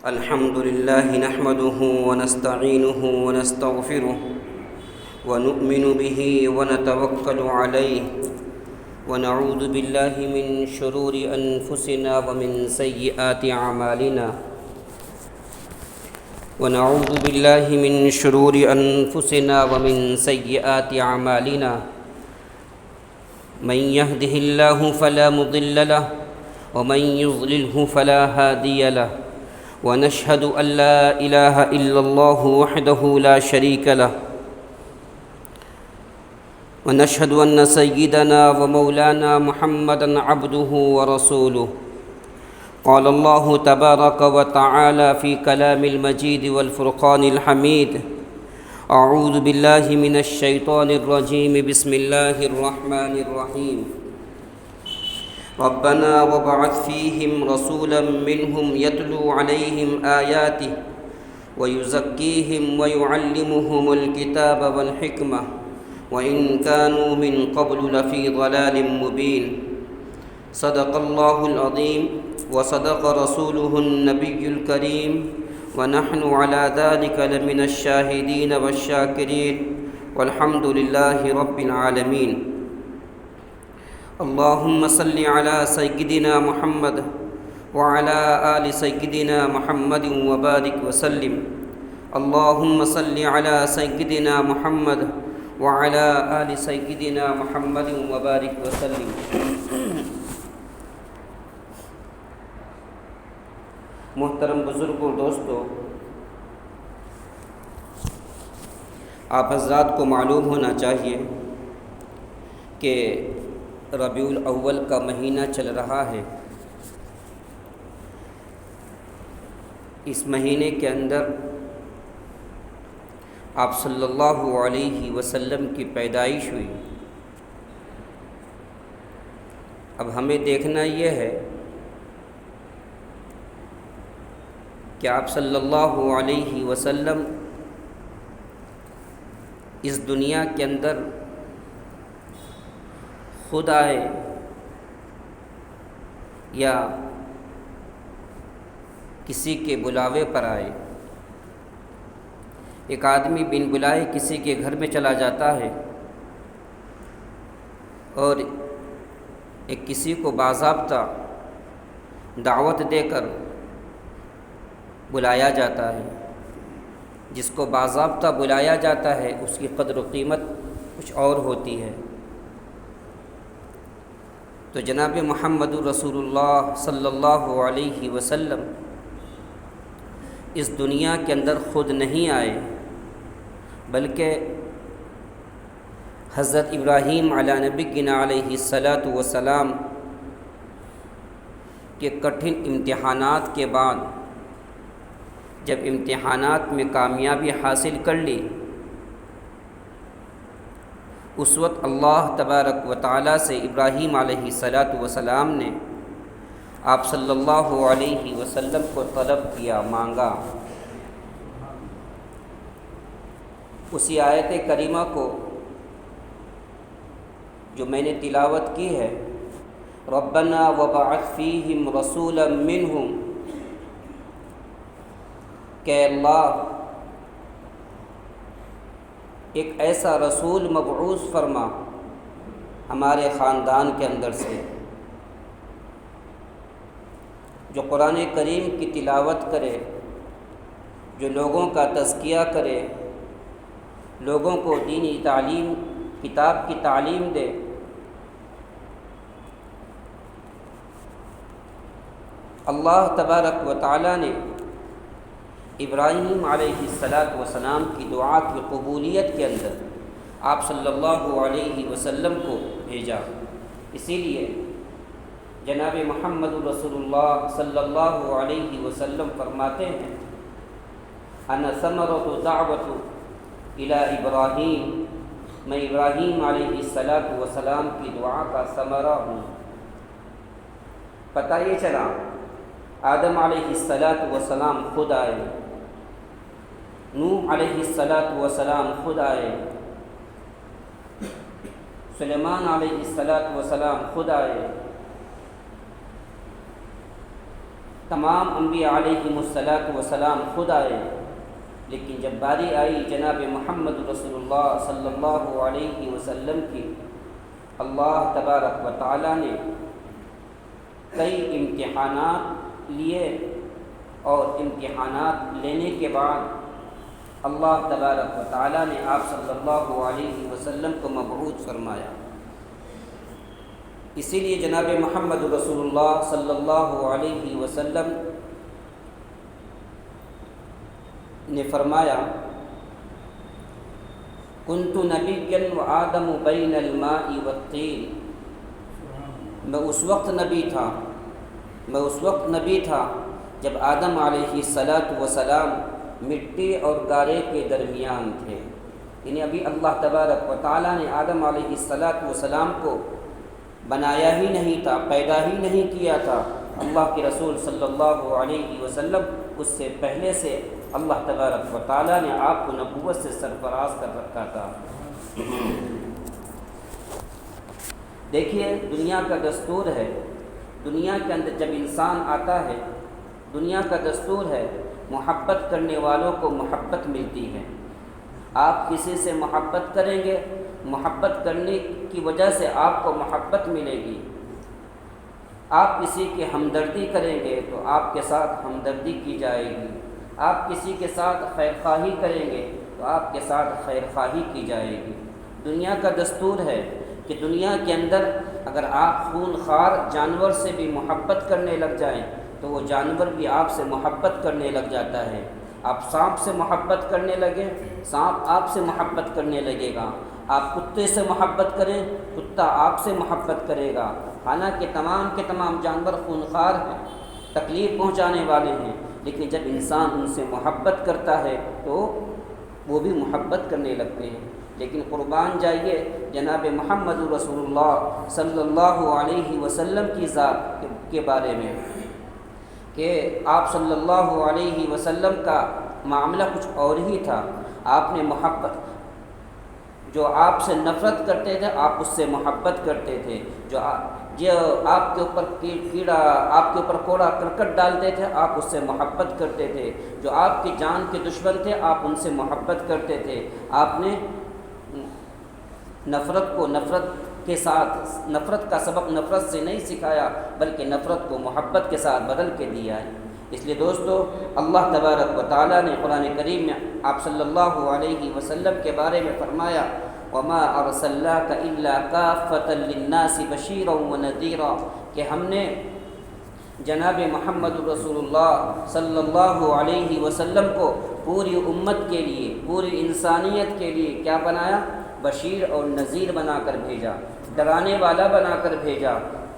الحمد لله نحمده ونستعينه ونستغفره ونؤمن به ونتوكل عليه ونعوذ بالله من شرور أنفسنا ومن سيئات أعمالنا من يهده الله فلا مضل له ومن يضلله فلا هادي له ونشهد أن لا إله إلا الله وحده لا شريك له ونشهد أن سيدنا ومولانا محمدًا عبده ورسوله. قال الله تبارك وتعالى في كلام المجيد والفرقان الحميد: أعوذ بالله من الشيطان الرجيم. بسم الله الرحمن الرحيم. ربنا وابعث فيهم رسولا منهم يتلو عليهم آياته ويزكيهم ويعلمهم الكتاب والحكمة وإن كانوا من قبل لفي ضلال مبين. صدق الله العظيم وصدق رسوله النبي الكريم ونحن على ذلك لمن الشاهدين والشاكرين والحمد لله رب العالمين. اللهم صل على سيدنا محمد وعلى آل سيدنا محمد وبارك وسلم. اللهم صل على سيدنا محمد وعلى آل سيدنا محمد وبارك وسلم. محترم بزرگوں، دوستو، آپ حضرات کو معلوم ہونا چاہیے کہ ربیع الاول کا مہینہ چل رہا ہے. اس مہینے کے اندر آپ صلی اللہ علیہ وسلم کی پیدائش ہوئی. اب ہمیں دیکھنا یہ ہے کہ آپ صلی اللہ علیہ وسلم اس دنیا کے اندر خود آئے یا کسی کے بلاوے پر آئے. ایک آدمی بن بلائے کسی کے گھر میں چلا جاتا ہے اور ایک کسی کو باضابطہ دعوت دے کر بلایا جاتا ہے. جس کو باضابطہ بلایا جاتا ہے اس کی قدر و قیمت کچھ اور ہوتی ہے. تو جناب محمد رسول اللہ صلی اللہ علیہ وسلم اس دنیا کے اندر خود نہیں آئے، بلکہ حضرت ابراہیم علی نبینا علیہ السلام کے کٹھن امتحانات کے بعد جب امتحانات میں کامیابی حاصل کر لی، اس وقت اللہ تبارک و تعالیٰ سے ابراہیم علیہ السلام نے آپ صلی اللہ علیہ وسلم کو طلب کیا، مانگا. اسی آیت کریمہ کو جو میں نے تلاوت کی ہے، ربنا وبعث فیہم رسولا منہم، کہ اللہ ایک ایسا رسول مبعوث فرما ہمارے خاندان کے اندر سے جو قرآن کریم کی تلاوت کرے، جو لوگوں کا تزکیہ کرے، لوگوں کو دینی تعلیم، کتاب کی تعلیم دے. اللہ تبارک و تعالی نے ابراہیم علیہ السلام کی دعا کی قبولیت کے اندر آپ صلی اللہ علیہ وسلم کو بھیجا. اسی لیے جناب محمد رسول اللہ صلی اللہ علیہ وسلم فرماتے ہیں: انا ثمرۃ دعوۃ الی ابراہیم، میں ابراہیم علیہ السلام کی دعا کا ثمرہ ہوں. پتہ یہ چلا آدم علیہ السلام خود آئے، نوح علیہ السلام خود آئے، سلیمان علیہ السلام خود آئے، تمام انبیاء علیہم السلام خود آئے، لیکن جب باری آئی جناب محمد رسول اللہ صلی اللہ علیہ وسلم کی، اللہ تبارک و تعالیٰ نے کئی امتحانات لیے، اور امتحانات لینے کے بعد اللہ تبارک و تعالیٰ نے آپ صلی اللہ علیہ وسلم کو مبعوث فرمایا۔ اسی لیے جناب محمد رسول اللہ صلی اللہ علیہ وسلم نے فرمایا، کنت نبیا وآدم بین الماء والطین، میں اس وقت نبی تھا جب آدم علیہ السلام مٹی اور گارے کے درمیان تھے، یعنی ابھی اللہ تبارک و تعالیٰ نے آدم علیہ السلام کو بنایا ہی نہیں تھا، پیدا ہی نہیں کیا تھا۔ اللہ کے رسول صلی اللہ علیہ وسلم اس سے پہلے سے اللہ تبارک و تعالیٰ نے آپ کو نبوت سے سرفراز کر رکھا تھا۔ دیکھیے دنیا کا دستور ہے، دنیا کے اندر جب انسان آتا ہے، دنیا کا دستور ہے محبت کرنے والوں کو محبت ملتی ہے۔ آپ کسی سے محبت کریں گے، محبت کرنے کی وجہ سے آپ کو محبت ملے گی۔ آپ کسی کی ہمدردی کریں گے تو آپ کے ساتھ ہمدردی کی جائے گی۔ آپ کسی کے ساتھ خیر خواہی کریں گے تو آپ کے ساتھ خیر خواہی کی جائے گی۔ دنیا کا دستور ہے کہ دنیا کے اندر اگر آپ خون خوار جانور سے بھی محبت کرنے لگ جائیں تو وہ جانور بھی آپ سے محبت کرنے لگ جاتا ہے۔ آپ سانپ سے محبت کرنے لگیں، سانپ آپ سے محبت کرنے لگے گا۔ آپ کتے سے محبت کریں، کتا آپ سے محبت کرے گا۔ حالانکہ تمام کے تمام جانور خونخوار ہیں، تکلیف پہنچانے والے ہیں، لیکن جب انسان ان سے محبت کرتا ہے تو وہ بھی محبت کرنے لگتے ہیں۔ لیکن قربان جائیے جناب محمد رسول اللہ صلی اللہ علیہ وسلم کی ذات کے بارے میں کہ آپ صلی اللہ علیہ وسلم کا معاملہ کچھ اور ہی تھا۔ آپ نے محبت، جو آپ سے نفرت کرتے تھے آپ اس سے محبت کرتے تھے، جو آپ کے اوپر کیڑا، آپ کے اوپر کوڑا کرکٹ ڈالتے تھے آپ اس سے محبت کرتے تھے، جو آپ کی جان کے دشمن تھے آپ ان سے محبت کرتے تھے۔ آپ نے نفرت کو نفرت کے ساتھ، نفرت کا سبق نفرت سے نہیں سکھایا بلکہ نفرت کو محبت کے ساتھ بدل کے دیا ہے۔ اس لیے دوستو اللہ تبارک و تعالیٰ نے قرآن کریم میں آپ صلی اللہ علیہ وسلم کے بارے میں فرمایا، وَمَا أَرْسَلْنَاكَ إِلَّا كَافَّةً لِلنَّاسِ بَشِيرًا وَنَذِيرًا، کہ ہم نے جناب محمد رسول اللہ صلی اللہ علیہ وسلم کو پوری امت کے لیے، پوری انسانیت کے لیے کیا بنایا؟ بشیر اور نذیر بنا کر بھیجا، ڈرانے والا بنا کر بھیجا،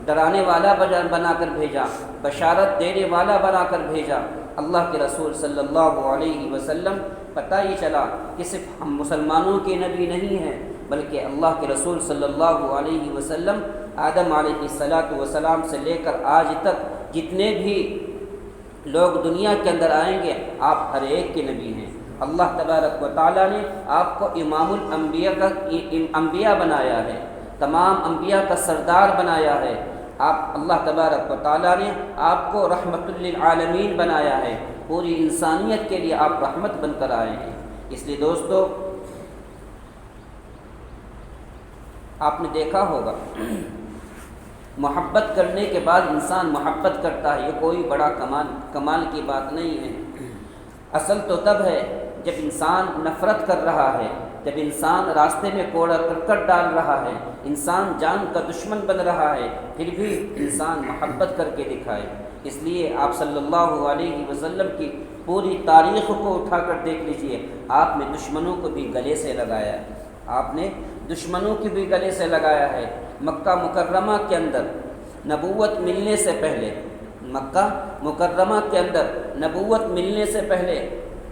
ڈرانے والا بنا کر بھیجا، بشارت دینے والا بنا کر بھیجا۔ اللہ کے رسول صلی اللہ علیہ وسلم پتہ ہی چلا کہ صرف ہم مسلمانوں کے نبی نہیں ہیں بلکہ اللہ کے رسول صلی اللہ علیہ وسلم آدم علیہ السلام سے لے کر آج تک جتنے بھی لوگ دنیا کے اندر آئیں گے آپ ہر ایک کے نبی ہیں۔ اللہ تبارک و تعالیٰ نے آپ کو امام الانبیاء بنایا ہے، تمام انبیاء کا سردار بنایا ہے۔ آپ اللہ تبارک و تعالیٰ نے آپ کو رحمت للعالمین بنایا ہے، پوری انسانیت کے لیے آپ رحمت بن کر آئے ہیں۔ اس لیے دوستو آپ نے دیکھا ہوگا محبت کرنے کے بعد انسان محبت کرتا ہے، یہ کوئی بڑا کمال کی بات نہیں ہے۔ اصل تو تب ہے جب انسان نفرت کر رہا ہے، جب انسان راستے میں کوڑا کرکٹ ڈال رہا ہے، انسان جان کا دشمن بن رہا ہے، پھر بھی انسان محبت کر کے دکھائے۔ اس لیے آپ صلی اللہ علیہ وسلم کی پوری تاریخ کو اٹھا کر دیکھ لیجئے، آپ نے دشمنوں کو بھی گلے سے لگایا ہے، آپ نے دشمنوں کی بھی گلے سے لگایا ہے۔ مکہ مکرمہ کے اندر نبوت ملنے سے پہلے، مکہ مکرمہ کے اندر نبوت ملنے سے پہلے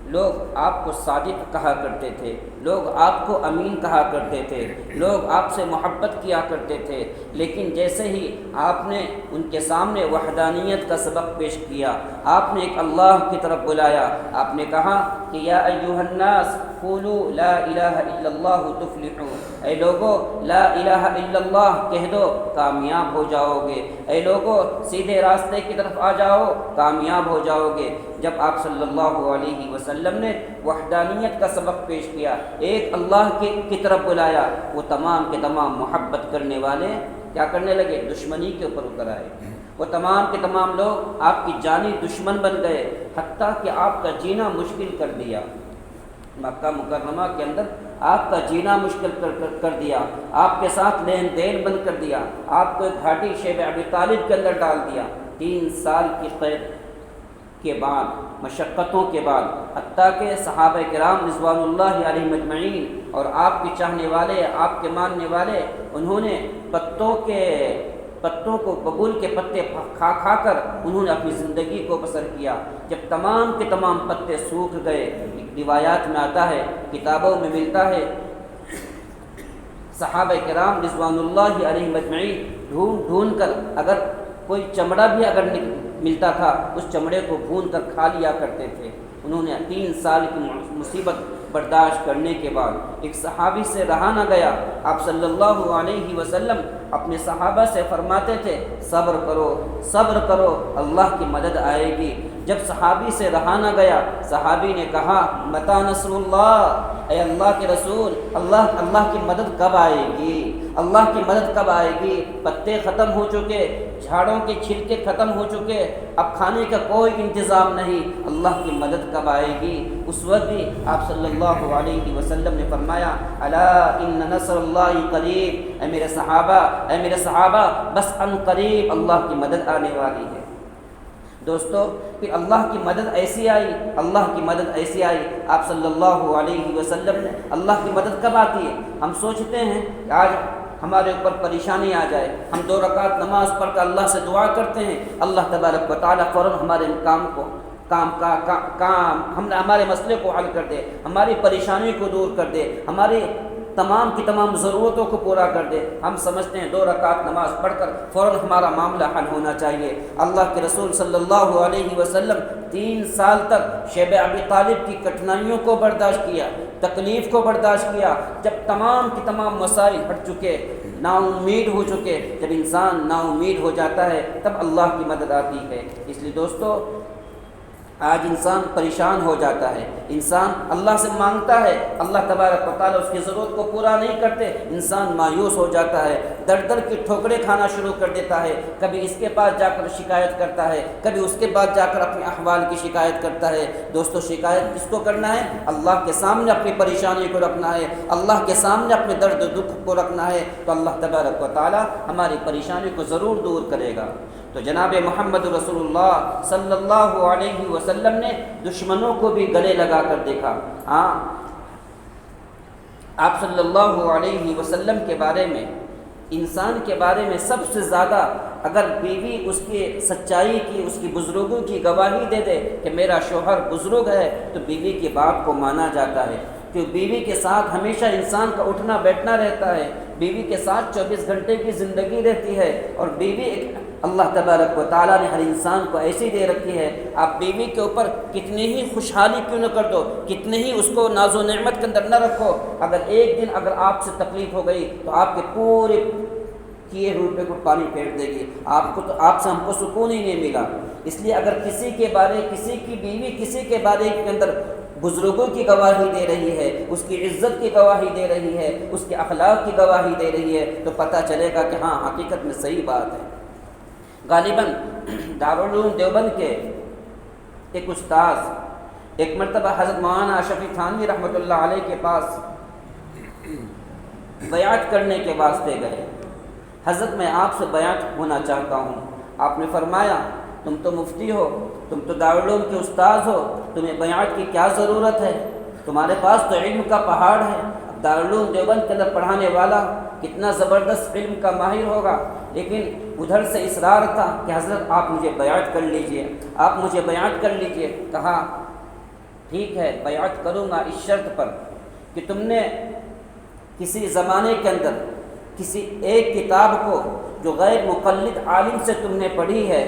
لوگ آپ کو صادق کہا کرتے تھے، لوگ آپ کو امین کہا کرتے تھے، لوگ آپ سے محبت کیا کرتے تھے، لیکن جیسے ہی آپ نے ان کے سامنے وحدانیت کا سبق پیش کیا، آپ نے ایک اللہ کی طرف بلایا، آپ نے کہا کہ یا ایھا الناس قولوا لا الہ الا اللہ تفلحوا، اے لوگو لا الہ الا اللہ کہہ دو کامیاب ہو جاؤ گے، اے لوگو سیدھے راستے کی طرف آ جاؤ کامیاب ہو جاؤ گے۔ جب آپ صلی اللہ علیہ وسلم نے وحدانیت کا سبق پیش کیا، ایک اللہ کی طرف بلایا، وہ تمام کے تمام محبت کرنے والے کیا کرنے لگے؟ دشمنی کے اوپر اتر آئے۔ وہ تمام کے تمام لوگ آپ کی جانی دشمن بن گئے، حتیٰ کہ آپ کا جینا مشکل کر دیا۔ مکہ مکرمہ کے اندر آپ کا جینا مشکل کر دیا، آپ کے ساتھ لین دین بند کر دیا، آپ کو ایک گھاٹی شیب ابی طالب کے اندر ڈال دیا۔ 3 سال کی قید کے بعد، مشقتوں کے بعد، حتیٰ کہ صحابہ کرام رضوان اللہ علیہم اجمعین اور آپ کے چاہنے والے، آپ کے ماننے والے، انہوں نے پتوں کو، ببول کے پتے کھا کھا کر انہوں نے اپنی زندگی کو بسر کیا۔ جب تمام کے تمام پتے سوکھ گئے، روایات میں آتا ہے، کتابوں میں ملتا ہے، صحابہ کرام رضوان اللہ علیہم اجمعین ڈھونڈ ڈھونڈ کر اگر کوئی چمڑا بھی اگر ملتا تھا اس چمڑے کو بھون کر کھا لیا کرتے تھے۔ انہوں نے 3 سال کی مصیبت برداشت کرنے کے بعد ایک صحابی سے رہا نہ گیا۔ آپ صلی اللہ علیہ وسلم اپنے صحابہ سے فرماتے تھے صبر کرو، صبر کرو، اللہ کی مدد آئے گی۔ جب صحابی سے رہا نہ گیا، صحابی نے کہا متی نصر اللہ، اے اللہ کے رسول، اللہ کی مدد کب آئے گی؟ اللہ کی مدد کب آئے گی؟ پتے ختم ہو چکے، جھاڑوں کے چھلکے ختم ہو چکے، اب کھانے کا کوئی انتظام نہیں، اللہ کی مدد کب آئے گی؟ اس وقت بھی آپ صلی اللہ علیہ وسلم نے فرمایا الا ان نصر اللہ قریب، اے میرے صحابہ بس ان قریب اللہ کی مدد آنے والی ہے۔ دوستو پھر اللہ کی مدد ایسی آئی، آپ صلی اللہ علیہ وسلم نے اللہ کی مدد کب آتی ہے؟ ہم سوچتے ہیں کہ آج ہمارے اوپر پریشانی آ جائے، ہم 2 رکعت نماز پڑھ کر اللہ سے دعا کرتے ہیں، اللہ تبارک و تعالیٰ فوراً ہمارے ہمارے مسئلے کو حل کر دے، ہماری پریشانی کو دور کر دے، ہماری تمام کی تمام ضرورتوں کو پورا کر دے۔ ہم سمجھتے ہیں 2 رکعت نماز پڑھ کر فوراً ہمارا معاملہ حل ہونا چاہیے۔ اللہ کے رسول صلی اللہ علیہ وسلم 3 سال تک شیب ابی طالب کی کٹھنائیوں کو برداشت کیا، تکلیف کو برداشت کیا۔ جب تمام کی تمام مسائل ہٹ چکے، نا امید ہو چکے، جب انسان نا امید ہو جاتا ہے تب اللہ کی مدد آتی ہے۔ اس لیے دوستو آج انسان پریشان ہو جاتا ہے، انسان اللہ سے مانگتا ہے، اللہ تبارک و تعالیٰ اس کی ضرورت کو پورا نہیں کرتے، انسان مایوس ہو جاتا ہے، در در کی ٹھوکریں کھانا شروع کر دیتا ہے، کبھی اس کے پاس جا کر شکایت کرتا ہے، کبھی اس کے پاس جا کر اپنے احوال کی شکایت کرتا ہے۔ دوستو شکایت کس کو کرنا ہے؟ اللہ کے سامنے اپنی پریشانی کو رکھنا ہے، اللہ کے سامنے اپنے درد و دکھ کو رکھنا ہے، تو اللہ تبارک و تعالیٰ ہماری پریشانی کو ضرور دور کرے گا۔ تو جناب محمد رسول اللہ صلی اللہ علیہ وسلم نے دشمنوں کو بھی گلے لگا کر دیکھا۔ ہاں آپ صلی اللہ علیہ وسلم کے بارے میں، انسان کے بارے میں سب سے زیادہ اگر بیوی اس کی سچائی کی، اس کی بزرگوں کی گواہی دے دے کہ میرا شوہر بزرگ ہے، تو بیوی کی بات کو مانا جاتا ہے، کہ بیوی کے ساتھ ہمیشہ انسان کا اٹھنا بیٹھنا رہتا ہے، بیوی کے ساتھ 24 گھنٹے کی زندگی رہتی ہے، اور بیوی ایک اللہ تبارک و تعالیٰ نے ہر انسان کو ایسی دے رکھی ہے۔ آپ بیوی کے اوپر کتنی ہی خوشحالی کیوں نہ کر دو، کتنی ہی اس کو ناز و نعمت کے اندر نہ رکھو، اگر ایک دن اگر آپ سے تکلیف ہو گئی تو آپ کے پورے کیے ہوئے روپے کو پانی پھینک دے گی، آپ سے ہم کو سکون ہی نہیں ملا۔ اس لیے اگر کسی کے بارے، کسی کی بیوی کسی کے بارے کے اندر بزرگوں کی گواہی دے رہی ہے، اس کی عزت کی گواہی دے رہی ہے، اس کے اخلاق کی گواہی دے رہی ہے، تو پتہ چلے گا کہ ہاں حقیقت میں صحیح بات ہے۔ غالباً دارالعلوم دیوبند کے ایک استاذ ایک مرتبہ حضرت مولانا اشرفی تھانوی رحمۃ اللہ علیہ کے پاس بیعت کرنے کے واسطے گئے۔ حضرت میں آپ سے بیعت ہونا چاہتا ہوں۔ آپ نے فرمایا تم تو مفتی ہو، تم تو دارالعلوم کے استاذ ہو، تمہیں بیعت کی کیا ضرورت ہے؟ تمہارے پاس تو علم کا پہاڑ ہے۔ دارالعلوم دیوبند کے اندر پڑھانے والا کتنا زبردست علم کا ماہر ہوگا، لیکن ادھر سے اصرار تھا کہ حضرت آپ مجھے بیعت کر لیجئے، آپ مجھے بیعت کر لیجئے۔ کہا ٹھیک ہے بیعت کروں گا اس شرط پر کہ تم نے کسی زمانے کے اندر کسی ایک کتاب کو جو غیر مقلد عالم سے تم نے پڑھی ہے،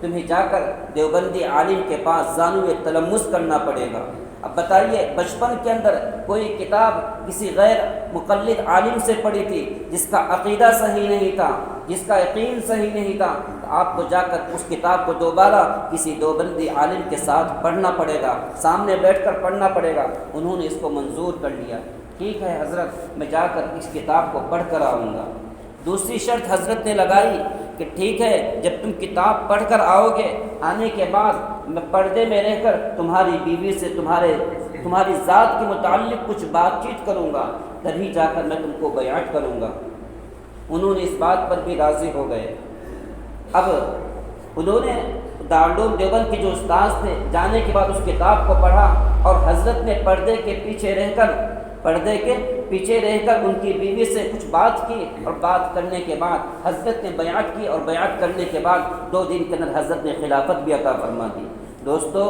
تمہیں جا کر دیوبندی عالم کے پاس زانو تلمس کرنا پڑے گا۔ اب بتائیے، بچپن کے اندر کوئی کتاب کسی غیر مقلد عالم سے پڑھی تھی جس کا عقیدہ صحیح نہیں تھا، جس کا یقین صحیح نہیں تھا، تو آپ کو جا کر اس کتاب کو دوبارہ کسی دیوبندی عالم کے ساتھ پڑھنا پڑے گا، سامنے بیٹھ کر پڑھنا پڑے گا۔ انہوں نے اس کو منظور کر لیا، ٹھیک ہے حضرت، میں جا کر اس کتاب کو پڑھ کر آؤں گا۔ دوسری شرط حضرت نے لگائی کہ ٹھیک ہے، جب تم کتاب پڑھ کر آؤ گے، آنے کے بعد میں پردے میں رہ کر تمہاری بیوی سے تمہاری ذات کے متعلق کچھ بات چیت کروں گا، تبھی جا کر میں تم کو بیعت کروں گا۔ انہوں نے اس بات پر بھی راضی ہو گئے۔ اب انہوں نے دارالعلوم دیوبند کے جو استاذ تھے، جانے کے بعد اس کتاب کو پڑھا، اور حضرت نے پردے کے پیچھے رہ کر ان کی بیوی سے کچھ بات کی، اور بات کرنے کے بعد حضرت نے بیعت کی، اور بیعت کرنے کے بعد 2 دن کے اندر حضرت نے خلافت بھی عطا فرما دی۔ دوستو،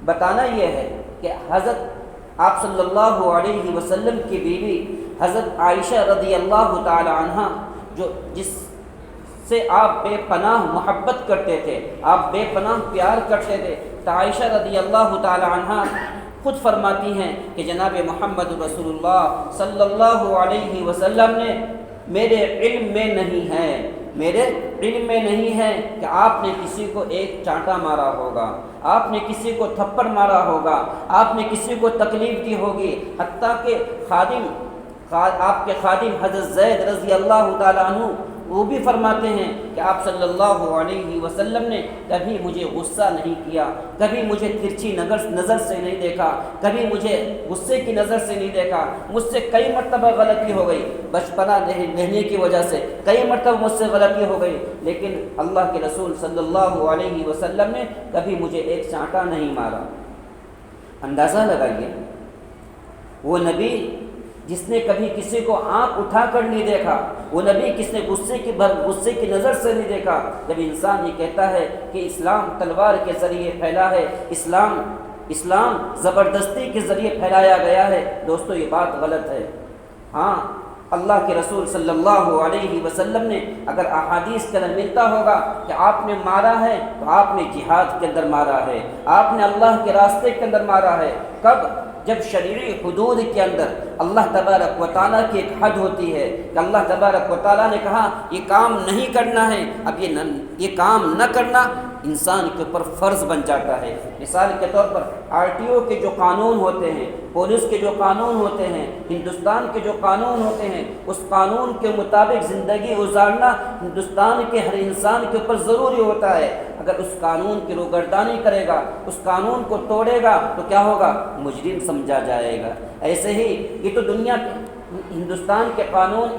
بتانا یہ ہے کہ حضرت آپ صلی اللہ علیہ وسلم کی بیوی حضرت عائشہ رضی اللہ تعالی عنہ، جس سے آپ بے پناہ محبت کرتے تھے، آپ بے پناہ پیار کرتے تھے، تو عائشہ رضی اللہ تعالی عنہ خود فرماتی ہیں کہ جناب محمد رسول اللہ صلی اللہ علیہ وسلم نے میرے علم میں نہیں ہے کہ آپ نے کسی کو ایک چانٹا مارا ہوگا، آپ نے کسی کو تھپڑ مارا ہوگا، آپ نے کسی کو تکلیف دی ہوگی، حتیٰ کہ آپ کے خادم حضرت زید رضی اللہ تعالیٰ عنہ وہ بھی فرماتے ہیں کہ آپ صلی اللہ علیہ وسلم نے کبھی مجھے غصہ نہیں کیا، کبھی مجھے ترچھی نظر سے نہیں دیکھا، کبھی مجھے غصے کی نظر سے نہیں دیکھا۔ مجھ سے کئی مرتبہ غلطی ہو گئی، بچپنا رہنے کی وجہ سے کئی مرتبہ مجھ سے غلطی ہو گئی، لیکن اللہ کے رسول صلی اللہ علیہ وسلم نے کبھی مجھے ایک چانٹا نہیں مارا۔ اندازہ لگائیے، وہ نبی جس نے کبھی کسی کو آنکھ اٹھا کر نہیں دیکھا، وہ نبی کس نے غصے کی نظر سے نہیں دیکھا۔ جب انسان یہ کہتا ہے کہ اسلام تلوار کے ذریعے پھیلا ہے، اسلام زبردستی کے ذریعے پھیلایا گیا ہے، دوستو یہ بات غلط ہے۔ ہاں، اللہ کے رسول صلی اللہ علیہ وسلم نے اگر احادیث کے اندر ملتا ہوگا کہ آپ نے مارا ہے تو آپ نے جہاد کے اندر مارا ہے، آپ نے اللہ کے راستے کے اندر مارا ہے۔ کب؟ جب شرعی حدود کے اندر اللہ تبارک و تعالیٰ کی ایک حد ہوتی ہے کہ اللہ تبارک و تعالیٰ نے کہا یہ کام نہیں کرنا ہے، اب یہ کام نہ کرنا انسان کے اوپر فرض بن جاتا ہے۔ مثال کے طور پر RTO کے جو قانون ہوتے ہیں، پولیس کے جو قانون ہوتے ہیں، ہندوستان کے جو قانون ہوتے ہیں، اس قانون کے مطابق زندگی گزارنا ہندوستان کے ہر انسان کے اوپر ضروری ہوتا ہے۔ اگر اس قانون کی روگردانی کرے گا، اس قانون کو توڑے گا تو کیا ہوگا؟ مجرم سمجھا جائے گا۔ ایسے ہی یہ تو دنیا کے ہندوستان کے قانون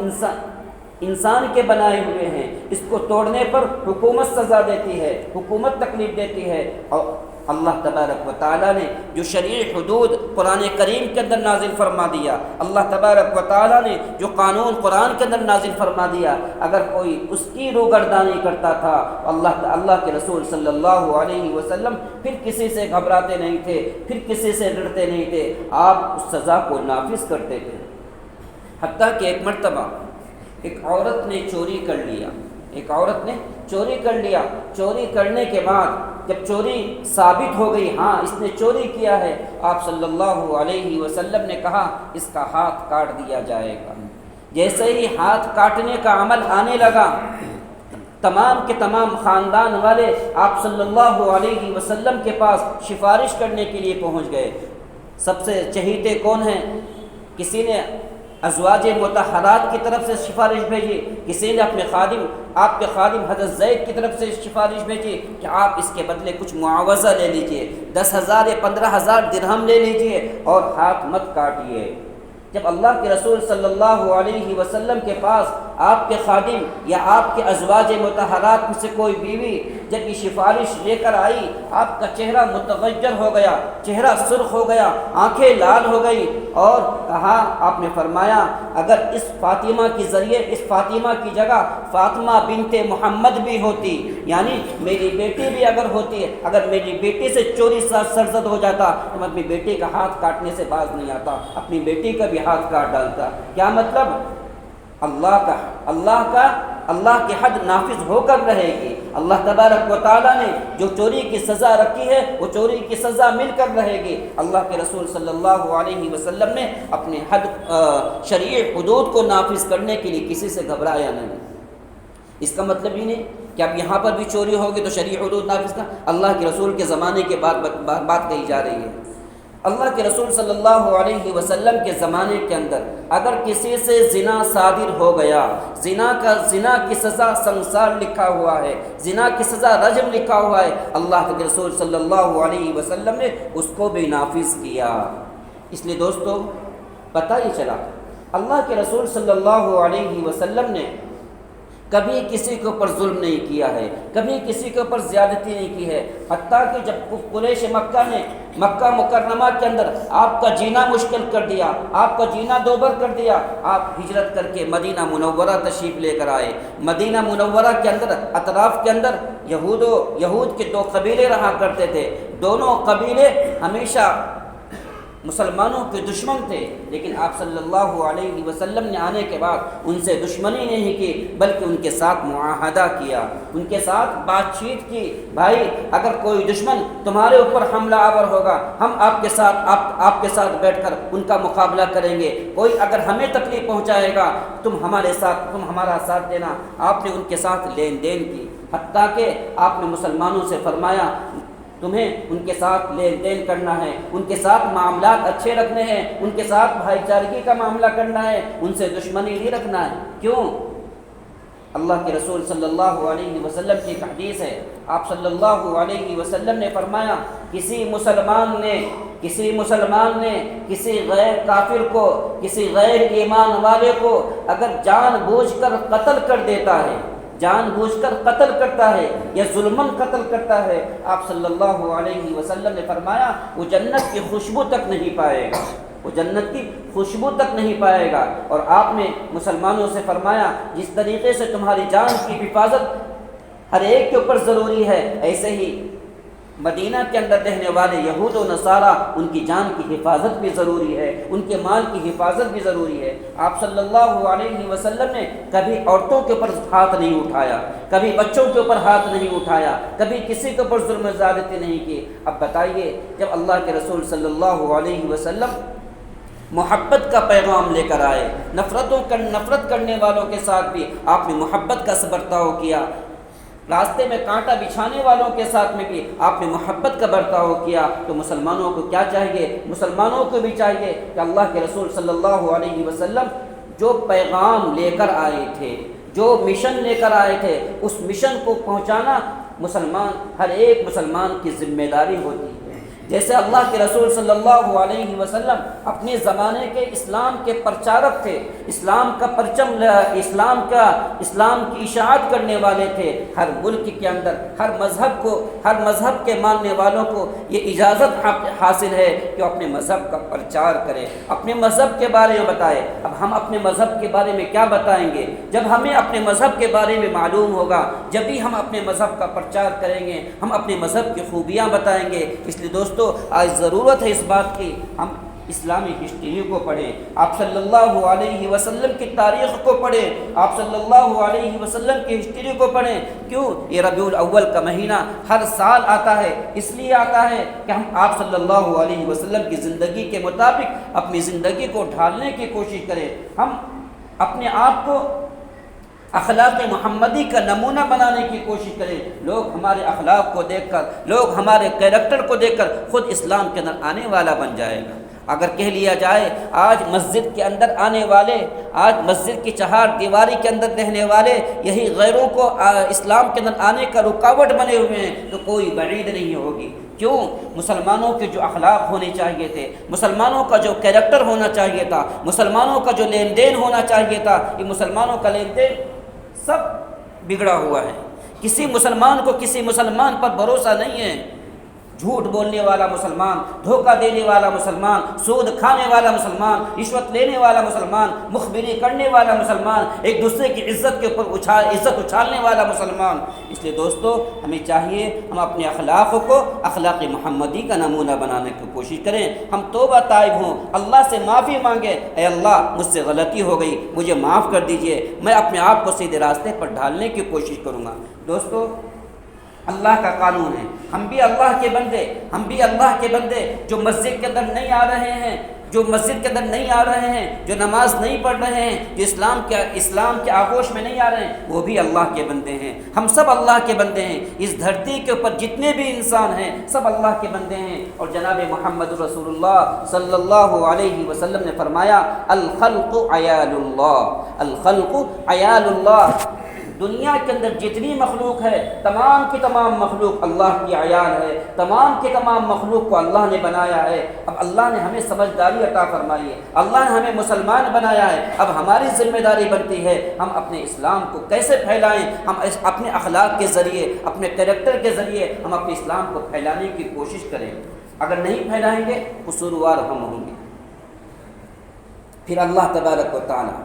انسان کے بنائے ہوئے ہیں، اس کو توڑنے پر حکومت سزا دیتی ہے، حکومت تکلیف دیتی ہے۔ اور اللہ تبارک و تعالیٰ نے جو شرعی حدود قرآن کریم کے اندر نازل فرما دیا، اللہ تبارک و تعالیٰ نے جو قانون قرآن کے اندر نازل فرما دیا، اگر کوئی اس کی روگردانی کرتا تھا، اللہ کے رسول صلی اللہ علیہ وسلم پھر کسی سے گھبراتے نہیں تھے، پھر کسی سے ڈرتے نہیں تھے، آپ اس سزا کو نافذ کرتے تھے۔ حتیٰ کہ ایک مرتبہ ایک عورت نے چوری کر لیا، چوری کرنے کے بعد جب چوری ثابت ہو گئی، ہاں اس نے چوری کیا ہے، آپ صلی اللہ علیہ وسلم نے کہا اس کا ہاتھ کاٹ دیا جائے گا۔ جیسے ہی ہاتھ کاٹنے کا عمل آنے لگا، تمام کے تمام خاندان والے آپ صلی اللہ علیہ وسلم کے پاس سفارش کرنے کے لیے پہنچ گئے۔ سب سے چہیتے کون ہیں؟ کسی نے ازواج مطہرات کی طرف سے سفارش بھیجی، کسی نے آپ کے خادم حضرت زید کی طرف سے سفارش بھیجی کہ آپ اس کے بدلے کچھ معاوضہ لے لیجئے، 10,000 یا 15,000 درہم لے لیجئے اور ہاتھ مت کاٹیے۔ جب اللہ کے رسول صلی اللہ علیہ وسلم کے پاس آپ کے خادم یا آپ کے ازواج مطہرات میں سے کوئی بیوی جب یہ سفارش لے کر آئی، آپ کا چہرہ متغیر ہو گیا، چہرہ سرخ ہو گیا، آنکھیں لال ہو گئی، اور کہا، آپ نے فرمایا اگر اس فاطمہ کے ذریعے اس فاطمہ کی جگہ فاطمہ بنت محمد بھی ہوتی، یعنی میری بیٹی بھی اگر ہوتی، اگر میری بیٹی سے چوری سرزد ہو جاتا تو میں اپنی بیٹی کا ہاتھ کاٹنے سے باز نہیں آتا، اپنی بیٹی کا بھی ہاتھ کاٹ ڈالتا۔ کیا مطلب؟ اللہ کی حد نافذ ہو کر رہے گی، اللہ تبارک و تعالیٰ نے جو چوری کی سزا رکھی ہے وہ چوری کی سزا مل کر رہے گی۔ اللہ کے رسول صلی اللہ علیہ وسلم نے اپنے شرعی حدود کو نافذ کرنے کے لیے کسی سے گھبرایا نہیں۔ اس کا مطلب ہی نہیں کہ اب یہاں پر بھی چوری ہوگی تو شرعی حدود نافذ کر، اللہ کے رسول کے زمانے کے بعد بات کہی جا رہی ہے۔ اللہ کے رسول صلی اللہ علیہ وسلم کے زمانے کے اندر اگر کسی سے زنا صادر ہو گیا، زنا کی سزا سنگسار لکھا ہوا ہے، زنا کی سزا رجم لکھا ہوا ہے، اللہ کے رسول صلی اللہ علیہ وسلم نے اس کو بھی نافذ کیا۔ اس لیے دوستو پتہ یہ چلا اللہ کے رسول صلی اللہ علیہ وسلم نے کبھی کسی کے اوپر ظلم نہیں کیا ہے، کبھی کسی کے اوپر زیادتی نہیں کی ہے، حتیٰ کہ جب قریش مکہ نے مکہ مکرمہ کے اندر آپ کا جینا مشکل کر دیا، آپ کا جینا دوبر کر دیا، آپ ہجرت کر کے مدینہ منورہ تشریف لے کر آئے۔ مدینہ منورہ کے اندر اطراف کے اندر یہود کے 2 قبیلے رہا کرتے تھے، دونوں قبیلے ہمیشہ مسلمانوں کے دشمن تھے، لیکن آپ صلی اللہ علیہ وسلم نے آنے کے بعد ان سے دشمنی نہیں کی بلکہ ان کے ساتھ معاہدہ کیا، ان کے ساتھ بات چیت کی۔ بھائی اگر کوئی دشمن تمہارے اوپر حملہ آور ہوگا، ہم آپ کے ساتھ بیٹھ کر ان کا مقابلہ کریں گے، کوئی اگر ہمیں تکلیف پہنچائے گا تم ہمارا ساتھ دینا۔ آپ نے ان کے ساتھ لین دین کی، حتیٰ کہ آپ نے مسلمانوں سے فرمایا تمہیں ان کے ساتھ لین دین کرنا ہے، ان کے ساتھ معاملات اچھے رکھنے ہیں، ان کے ساتھ بھائی چارگی کا معاملہ کرنا ہے، ان سے دشمنی نہیں رکھنا ہے۔ کیوں؟ اللہ کے رسول صلی اللہ علیہ وسلم کی ایک حدیث ہے، آپ صلی اللہ علیہ وسلم نے فرمایا کسی مسلمان نے کسی غیر کافر کو، کسی غیر ایمان والے کو اگر جان بوجھ کر قتل کر دیتا ہے، جان بوجھ کر قتل کرتا ہے یا ظلماً قتل کرتا ہے، آپ صلی اللہ علیہ وسلم نے فرمایا وہ جنت کی خوشبو تک نہیں پائے گا، وہ جنت کی خوشبو تک نہیں پائے گا۔ اور آپ نے مسلمانوں سے فرمایا جس طریقے سے تمہاری جان کی حفاظت ہر ایک کے اوپر ضروری ہے، ایسے ہی مدینہ کے اندر رہنے والے یہود و نصارہ ان کی جان کی حفاظت بھی ضروری ہے، ان کے مال کی حفاظت بھی ضروری ہے۔ آپ صلی اللہ علیہ وسلم نے کبھی عورتوں کے اوپر ہاتھ نہیں اٹھایا، کبھی بچوں کے اوپر ہاتھ نہیں اٹھایا، کبھی کسی کے اوپر ظلم و زیادتی نہیں کی۔ اب بتائیے جب اللہ کے رسول صلی اللہ علیہ وسلم محبت کا پیغام لے کر آئے، نفرت کرنے والوں کے ساتھ بھی آپ نے محبت کا برتاؤ کیا، راستے میں کانٹا بچھانے والوں کے ساتھ میں بھی آپ نے محبت کا برتاؤ کیا، تو مسلمانوں کو کیا چاہیے؟ مسلمانوں کو بھی چاہیے کہ اللہ کے رسول صلی اللہ علیہ وسلم جو پیغام لے کر آئے تھے، جو مشن لے کر آئے تھے، اس مشن کو پہنچانا ہر ایک مسلمان کی ذمہ داری ہوتی ہے۔ جیسے اللہ کے رسول صلی اللہ علیہ وسلم اپنے زمانے کے اسلام کے پرچارک تھے، اسلام کا پرچم، اسلام کی اشاعت کرنے والے تھے، ہر ملک کے اندر ہر مذہب کے ماننے والوں کو یہ اجازت حاصل ہے کہ وہ اپنے مذہب کا پرچار کرے، اپنے مذہب کے بارے میں بتائے۔ اب ہم اپنے مذہب کے بارے میں کیا بتائیں گے؟ جب ہمیں اپنے مذہب کے بارے میں معلوم ہوگا جب بھی ہم اپنے مذہب کا پرچار کریں گے، ہم اپنے مذہب کی خوبیاں بتائیں گے۔ اس لیے دوستو آج ضرورت ہے اس بات کی ہم اسلامی ہسٹری کو پڑھیں، آپ صلی اللہ علیہ وسلم کی تاریخ کو پڑھیں، آپ صلی اللہ علیہ وسلم کی ہسٹری کو پڑھیں۔ کیوں؟ یہ ربیع الاول کا مہینہ ہر سال آتا ہے، اس لیے آتا ہے کہ ہم آپ صلی اللہ علیہ وسلم کی زندگی کے مطابق اپنی زندگی کو ڈھالنے کی کوشش کریں، ہم اپنے آپ کو اخلاق محمدی کا نمونہ بنانے کی کوشش کریں، لوگ ہمارے اخلاق کو دیکھ کر، لوگ ہمارے کیریکٹر کو دیکھ کر خود اسلام کے اندر آنے والا بن جائے گا۔ اگر کہہ لیا جائے آج مسجد کے اندر آنے والے، آج مسجد کی چہار دیواری کے اندر رہنے والے یہی غیروں کو اسلام کے اندر آنے کا رکاوٹ بنے ہوئے ہیں، تو کوئی بعید نہیں ہوگی۔ کیوں؟ مسلمانوں کے جو اخلاق ہونے چاہیے تھے، مسلمانوں کا جو کیریکٹر ہونا چاہیے تھا، مسلمانوں کا جو لین دین ہونا چاہیے تھا، یہ مسلمانوں کا لین دین سب بگڑا ہوا ہے۔ کسی مسلمان کو کسی مسلمان پر بھروسہ نہیں ہے، جھوٹ بولنے والا مسلمان، دھوکہ دینے والا مسلمان، سود کھانے والا مسلمان، رشوت لینے والا مسلمان، مخبری کرنے والا مسلمان، ایک دوسرے کی عزت کے اوپر عزت اچھالنے والا مسلمان۔ اس لیے دوستو ہمیں چاہیے ہم اپنے اخلاق کو اخلاق محمدی کا نمونہ بنانے کی کوشش کریں، ہم توبہ طائب ہوں، اللہ سے معافی مانگیں، اے اللہ مجھ سے غلطی ہو گئی، مجھے معاف کر دیجئے، میں اپنے آپ کو سیدھے راستے پر ڈھالنے کی کوشش کروں گا۔ دوستو اللہ کا قانون ہے۔ ہم بھی اللہ کے بندے، ہم بھی اللہ کے بندے جو مسجد کے اندر نہیں آ رہے ہیں، جو مسجد کے اندر نہیں آ رہے ہیں، جو نماز نہیں پڑھ رہے ہیں، جو اسلام کے آغوش میں نہیں آ رہے ہیں، وہ بھی اللہ کے بندے ہیں۔ ہم سب اللہ کے بندے ہیں۔ اس دھرتی کے اوپر جتنے بھی انسان ہیں سب اللہ کے بندے ہیں۔ اور جناب محمد رسول اللہ صلی اللہ علیہ وسلم نے فرمایا الخلق عیال اللہ، الخلق عیال اللہ۔ دنیا کے اندر جتنی مخلوق ہے تمام کی تمام مخلوق اللہ کی عیال ہے، تمام کی تمام مخلوق کو اللہ نے بنایا ہے۔ اب اللہ نے ہمیں سمجھداری عطا فرمائی ہے، اللہ نے ہمیں مسلمان بنایا ہے۔ اب ہماری ذمہ داری بنتی ہے ہم اپنے اسلام کو کیسے پھیلائیں، ہم اپنے اخلاق کے ذریعے، اپنے کریکٹر کے ذریعے ہم اپنے اسلام کو پھیلانے کی کوشش کریں۔ اگر نہیں پھیلائیں گے قصوروار ہم ہوں گے۔ پھر اللہ تبارک و تعالی،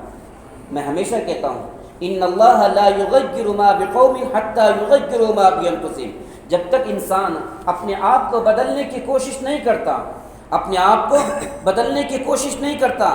میں ہمیشہ کہتا ہوں ان اللہ لا یغیر ما بقوم حتی یغیروا ما بانفسہم، جب تک انسان اپنے آپ کو بدلنے کی کوشش نہیں کرتا، اپنے آپ کو بدلنے کی کوشش نہیں کرتا،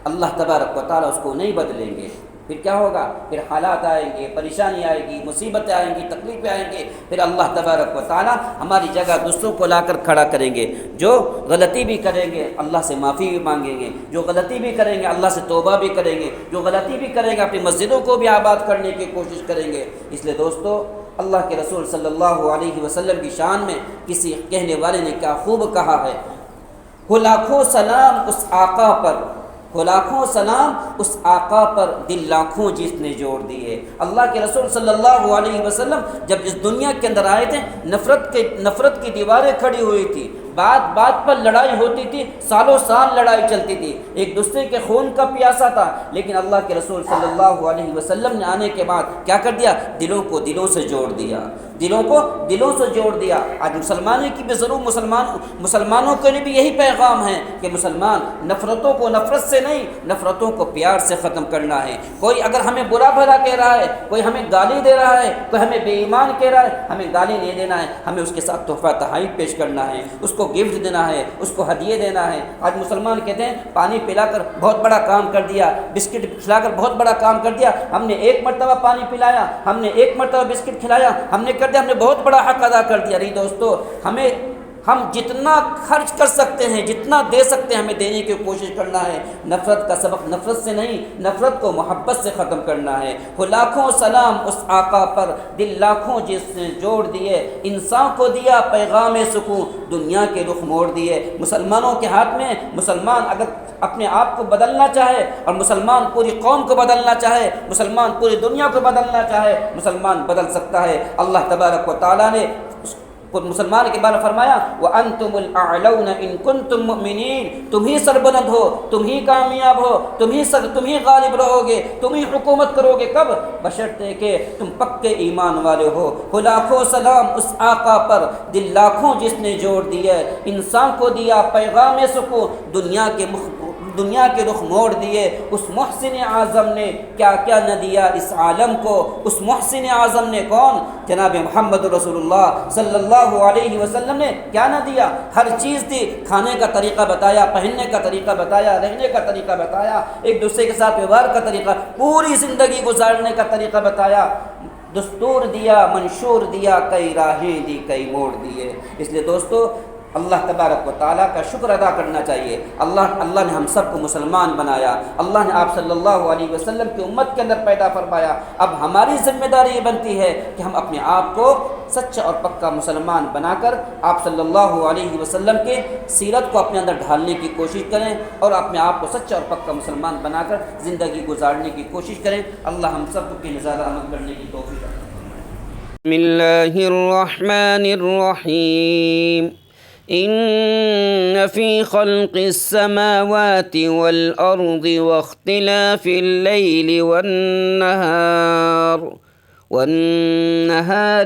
اللہ تبارک و تعالیٰ اس کو نہیں بدلیں گے۔ پھر کیا ہوگا؟ پھر حالات آئیں گے، پریشانی آئے گی، مصیبتیں آئیں گی، تکلیفیں آئیں گے۔ پھر اللہ تبارک و تعالیٰ ہماری جگہ دوسروں کو لا کر کھڑا کریں گے۔ جو غلطی بھی کریں گے اللہ سے معافی بھی مانگیں گے، جو غلطی بھی کریں گے اللہ سے توبہ بھی کریں گے، جو غلطی بھی کریں گے اپنی مسجدوں کو بھی آباد کرنے کی کوشش کریں گے۔ اس لیے دوستو، اللہ کے رسول صلی اللہ علیہ وسلم کی شان میں کسی کہنے والے نے کیا خوب کہا ہے، ہو لاکھوں سلام اس آقا پر، ہو لاکھوں سلام اس آقا پر، دل لاکھوں جس نے جوڑ دیے۔ اللہ کے رسول صلی اللہ علیہ وسلم جب اس دنیا کے اندر آئے تھے، نفرت کی دیواریں کھڑی ہوئی تھی، بات بات پر لڑائی ہوتی تھی، سالوں سال لڑائی چلتی تھی، ایک دوسرے کے خون کا پیاسا تھا، لیکن اللہ کے رسول صلی اللہ علیہ وسلم نے آنے کے بعد کیا کر دیا؟ دلوں کو دلوں سے جوڑ دیا، دلوں کو دلوں سے جوڑ دیا۔ آج مسلمانوں کی بھی ضرور مسلمانوں کے لیے بھی یہی پیغام ہے کہ مسلمان نفرتوں کو نفرت سے نہیں، نفرتوں کو پیار سے ختم کرنا ہے۔ کوئی اگر ہمیں برا بھلا کہہ رہا ہے، کوئی ہمیں گالی دے رہا ہے، کوئی ہمیں بے ایمان کہہ رہا ہے، ہمیں گالی نہیں دینا ہے، ہمیں اس کے ساتھ تحفہ تحائف پیش کرنا ہے، اس کو گفٹ دینا ہے، اس کو ہدیے دینا ہے۔ آج مسلمان کہتے ہیں پانی پلا کر بہت بڑا کام کر دیا، بسکٹ کھلا کر بہت بڑا کام کر دیا، ہم نے ایک مرتبہ پانی پلایا، ہم نے ایک مرتبہ بسکٹ کھلایا، ہم نے کر دیا، ہم نے بہت بڑا حق ادا کر دیا۔ نہیں دوستو، ہم جتنا خرچ کر سکتے ہیں، جتنا دے سکتے ہیں، ہمیں دینے کی کوشش کرنا ہے۔ نفرت کا سبق نفرت سے نہیں، نفرت کو محبت سے ختم کرنا ہے۔ وہ لاکھوں سلام اس آقا پر، دل لاکھوں جس نے جوڑ دیے، انسان کو دیا پیغام سکون، دنیا کے رخ موڑ دیے۔ مسلمانوں کے ہاتھ میں، مسلمان اگر اپنے آپ کو بدلنا چاہے اور مسلمان پوری قوم کو بدلنا چاہے، مسلمان پوری دنیا کو بدلنا چاہے، مسلمان بدل سکتا ہے۔ اللہ تبارک و تعالیٰ نے مسلمان کے بارے میں فرمایا وَأَنْتُمُ الْأَعْلَوْنَ إِن كُنتُم مُؤْمِنِينَ، تم ہی سربلند ہو، تم ہی کامیاب ہو، تم ہی غالب رہو گے، تم ہی حکومت کرو گے۔ کب؟ بشرطے کہ تم پکے ایمان والے ہو۔ لاکھوں سلام اس آقا پر، دل لاکھوں جس نے جوڑ دیا، انسان کو دیا پیغام سکون، دنیا کے رخ موڑ دیے۔ اس محسن اعظم نے کیا کیا نہ دیا اس عالم کو۔ اس محسن اعظم نے کون؟ جناب محمد رسول اللہ صلی اللہ علیہ وسلم نے کیا نہ دیا؟ ہر چیز دی، کھانے کا طریقہ بتایا، پہننے کا طریقہ بتایا، رہنے کا طریقہ بتایا، ایک دوسرے کے ساتھ ویوہار کا طریقہ، پوری زندگی گزارنے کا طریقہ بتایا، دستور دیا، منشور دیا، کئی راہیں دی، کئی موڑ دیے۔ اس لیے دوستو، اللہ تبارک و تعالیٰ کا شکر ادا کرنا چاہیے۔ اللہ نے ہم سب کو مسلمان بنایا، اللہ نے آپ صلی اللہ علیہ وسلم کی امت کے اندر پیدا فرمایا۔ اب ہماری ذمہ داری یہ بنتی ہے کہ ہم اپنے آپ کو سچا اور پکا مسلمان بنا کر آپ صلی اللہ علیہ وسلم کے سیرت کو اپنے اندر ڈھالنے کی کوشش کریں اور اپنے آپ کو سچا اور پکا مسلمان بنا کر زندگی گزارنے کی کوشش کریں۔ اللہ ہم سب کو نظارہ عمل کرنے کی توفیق عطا فرمائے۔ بسم اللہ الرحمن الرحیم إن في خلق السماوات والأرض واختلاف الليل والنهار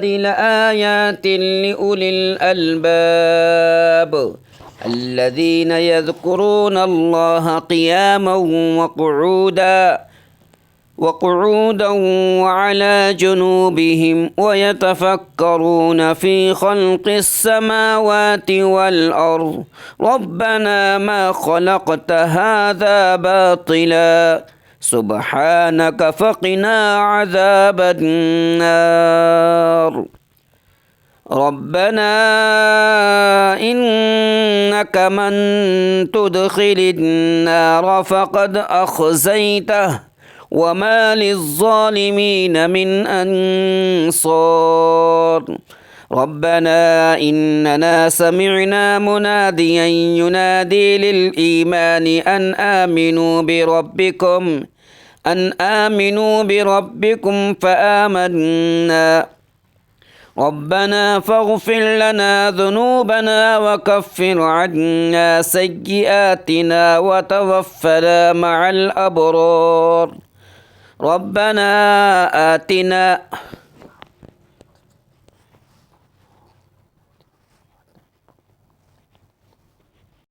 لآيات لأولي الألباب الذين يذكرون الله قياما وقعودا وعلى جنوبهم ويتفكرون في خلق السماوات والأرض ربنا ما خلقت هذا باطلا سبحانك فقنا عذاب النار۔ ربنا إنك من تدخل النار فقد أخزيته وما للظالمين من أنصار ربنا إننا سمعنا مناديا ينادي للإيمان أن آمنوا بربكم فآمنا ربنا فاغفر لنا ذنوبنا وكفر عنا سيئاتنا وتوفنا مع الأبرار ربنا آتنا